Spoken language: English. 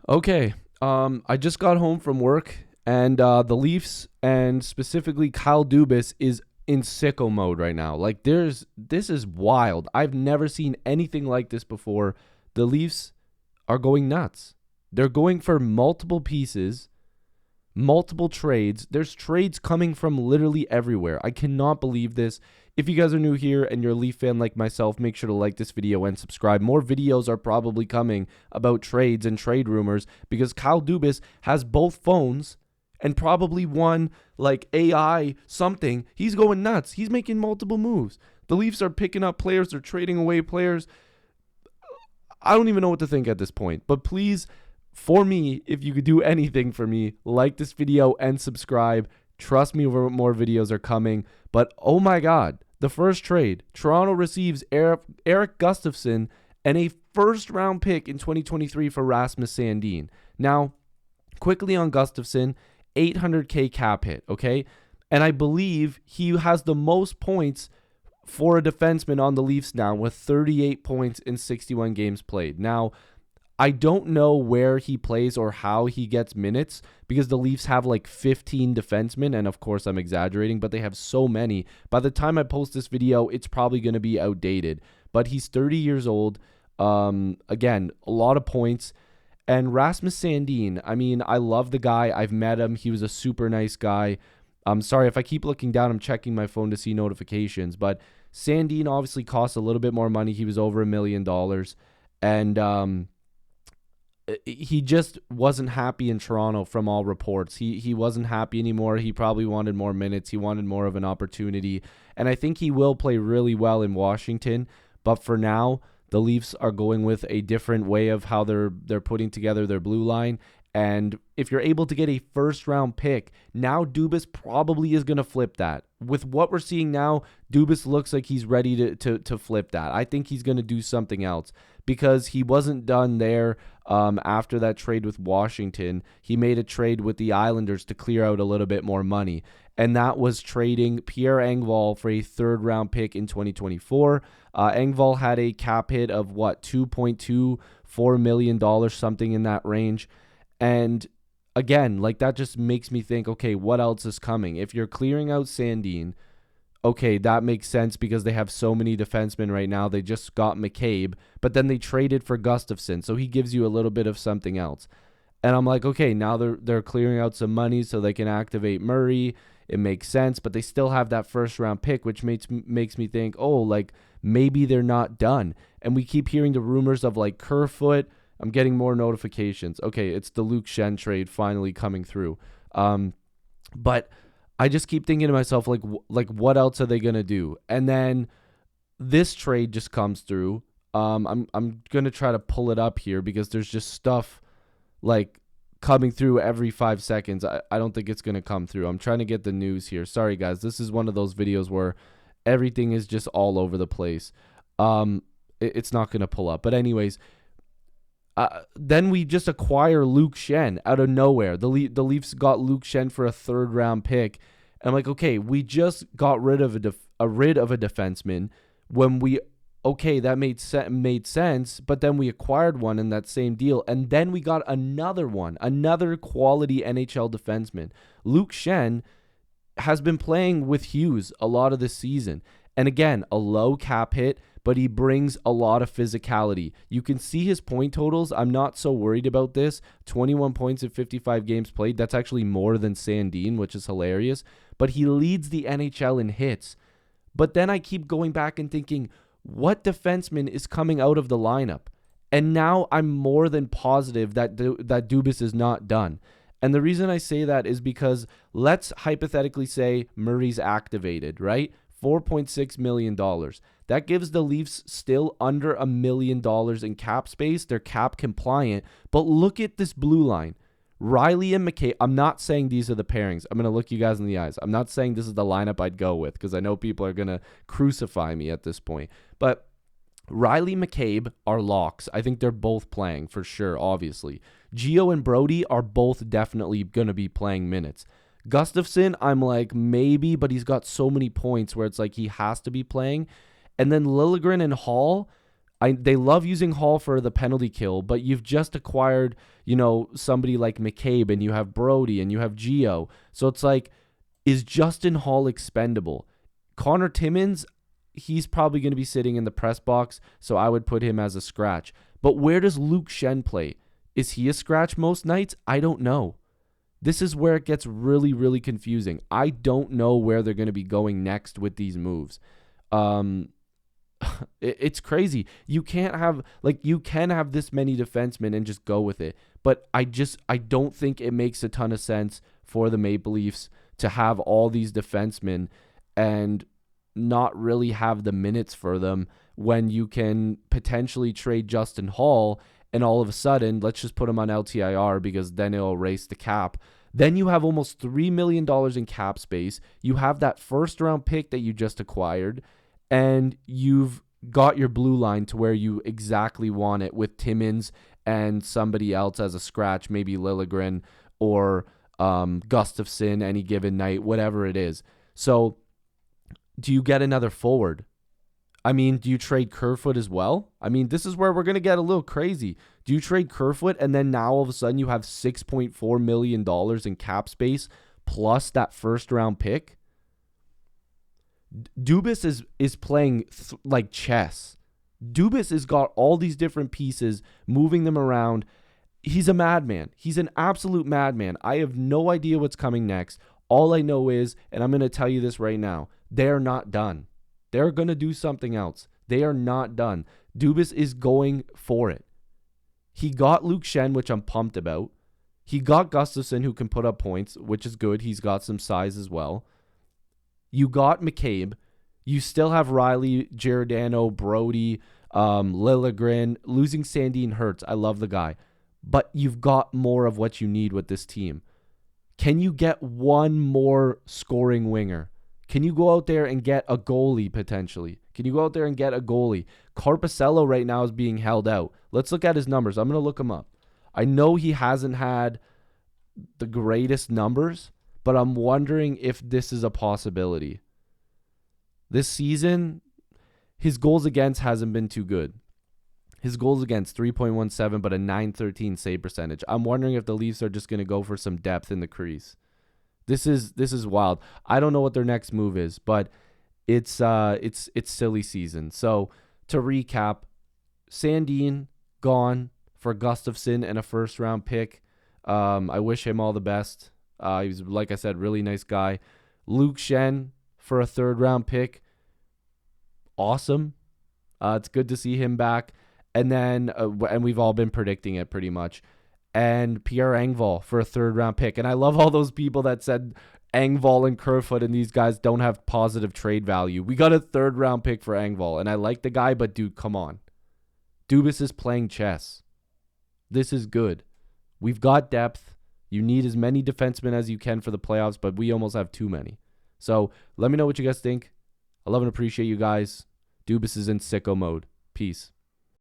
Okay. I just got home from work, and the Leafs and specifically Kyle Dubas is in sicko mode right now. Like, this is wild. I've never seen anything like this before. The Leafs are going nuts. They're going for multiple pieces, multiple trades. There's trades coming from literally everywhere. I cannot believe this. If you guys are new here and you're a Leaf fan like myself, make sure to like this video and subscribe. More videos are probably coming about trades and trade rumors because Kyle Dubas has both phones and probably one like AI something. He's going nuts. He's making multiple moves. The Leafs are picking up players. They're trading away players. I don't even know what to think at this point. But please, for me, if you could do anything for me, like this video and subscribe. Trust me, more videos are coming. But oh my God, the first trade, Toronto receives Eric Gustafsson and a first round pick in 2023 for Rasmus Sandin. Now, quickly on Gustafsson, 800K cap hit, okay? And I believe he has the most points for a defenseman on the Leafs now with 38 points in 61 games played. Now, I don't know where he plays or how he gets minutes because the Leafs have like 15 defensemen, and of course I'm exaggerating, but they have so many. By the time I post this video, it's probably going to be outdated. But he's 30 years old. Again, a lot of points. And Rasmus Sandin, I mean, I love the guy. I've met him. He was a super nice guy. I'm sorry if I keep looking down. I'm checking my phone to see notifications. But Sandin obviously costs a little bit more money. He was over $1 million. And he just wasn't happy in Toronto from all reports. He wasn't happy anymore. He probably wanted more minutes. He wanted more of an opportunity. And I think he will play really well in Washington. But for now, the Leafs are going with a different way of how they're putting together their blue line. And if you're able to get a first-round pick, now Dubas probably is going to flip that. With what we're seeing now, Dubas looks like he's ready to flip that. I think he's going to do something else because he wasn't done there after that trade with Washington. He made a trade with the Islanders to clear out a little bit more money, and that was trading Pierre Engvall for a third-round pick in 2024. Engvall had a cap hit of, $2.24 million, something in that range. And again, like that just makes me think, okay, what else is coming? If you're clearing out Sandin, okay, that makes sense because they have so many defensemen right now. They just got McCabe, but then they traded for Gustafsson, so he gives you a little bit of something else. And I'm like, okay, now they're clearing out some money so they can activate Murray. It makes sense, but they still have that first round pick, which makes me think, oh, like maybe they're not done. And we keep hearing the rumors of like Kerfoot. I'm getting more notifications. Okay, it's the Luke Schenn trade finally coming through. But I just keep thinking to myself, like what else are they gonna do? And then this trade just comes through. I'm gonna try to pull it up here because there's just stuff like coming through every 5 seconds. I don't think it's gonna come through. I'm trying to get the news here. Sorry guys, this is one of those videos where everything is just all over the place. It's not gonna pull up. But anyways. Then we just acquire Luke Schenn out of nowhere. The Leafs got Luke Schenn for a third-round pick. And I'm like, okay, we just got rid of a defenseman when that made sense, but then we acquired one in that same deal, and then we got another quality NHL defenseman. Luke Schenn has been playing with Hughes a lot of this season. And again, a low cap hit, but he brings a lot of physicality. You can see his point totals. I'm not so worried about this. 21 points in 55 games played. That's actually more than Sandin, which is hilarious. But he leads the NHL in hits. But then I keep going back and thinking, what defenseman is coming out of the lineup? And now I'm more than positive that Dubas is not done. And the reason I say that is because let's hypothetically say Murray's activated, right? $4.6 million. That gives the Leafs still under $1 million in cap space. They're cap compliant. But look at this blue line. Riley and McCabe. I'm not saying these are the pairings. I'm going to look you guys in the eyes. I'm not saying this is the lineup I'd go with because I know people are going to crucify me at this point. But Riley, McCabe are locks. I think they're both playing for sure, obviously. Gio and Brody are both definitely going to be playing minutes. Gustafsson, I'm like, maybe, but he's got so many points where it's like he has to be playing. And then Liljegren and Hall, They love using Hall for the penalty kill, but you've just acquired, somebody like McCabe, and you have Brody, and you have Gio. So it's like, is Justin Hall expendable? Connor Timmins, he's probably going to be sitting in the press box, so I would put him as a scratch. But where does Luke Shen play? Is he a scratch most nights? I don't know. This is where it gets really, really confusing. I don't know where they're going to be going next with these moves. It's crazy. You can have this many defensemen and just go with it. But I don't think it makes a ton of sense for the Maple Leafs to have all these defensemen and not really have the minutes for them when you can potentially trade Justin Hall and all of a sudden, let's just put him on LTIR because then it'll erase the cap. Then you have almost $3 million in cap space. You have that first round pick that you just acquired, and you've got your blue line to where you exactly want it with Timmins and somebody else as a scratch, maybe Liljegren or Gustafsson any given night, whatever it is. So do you get another forward? I mean, do you trade Kerfoot as well? I mean, this is where we're going to get a little crazy. Do you trade Kerfoot and then now all of a sudden you have $6.4 million in cap space plus that first round pick? Dubas is playing like chess. Dubas has got all these different pieces, moving them around. He's a madman. He's an absolute madman. I have no idea what's coming next. All I know is, and I'm going to tell you this right now, they're not done. They're going to do something else. They are not done. Dubas is going for it. He got Luke Shen, which I'm pumped about. He got Gustafsson, who can put up points, which is good. He's got some size as well. You got McCabe. You still have Riley, Giordano, Brody, Liljegren. Losing Sandin hurts. I love the guy. But you've got more of what you need with this team. Can you get one more scoring winger? Can you go out there and get a goalie potentially? Can you go out there and get a goalie? Carpacello right now is being held out. Let's look at his numbers. I'm going to look him up. I know he hasn't had the greatest numbers, but I'm wondering if this is a possibility. This season, his goals against hasn't been too good. His goals against 3.17, but a 913 save percentage. I'm wondering if the Leafs are just going to go for some depth in the crease. This is wild. I don't know what their next move is, but it's silly season. So to recap, Sandin gone for Gustafsson and a first round pick. I wish him all the best. He's, like I said, really nice guy. Luke Shen for a third round pick. Awesome. It's good to see him back. And then, and we've all been predicting it pretty much. And Pierre Engvall for a third round pick. And I love all those people that said Engvall and Kerfoot and these guys don't have positive trade value. We got a third round pick for Engvall. And I like the guy, but dude, come on. Dubas is playing chess. This is good. We've got depth. You need as many defensemen as you can for the playoffs, but we almost have too many. So let me know what you guys think. I love and appreciate you guys. Dubas is in sicko mode. Peace.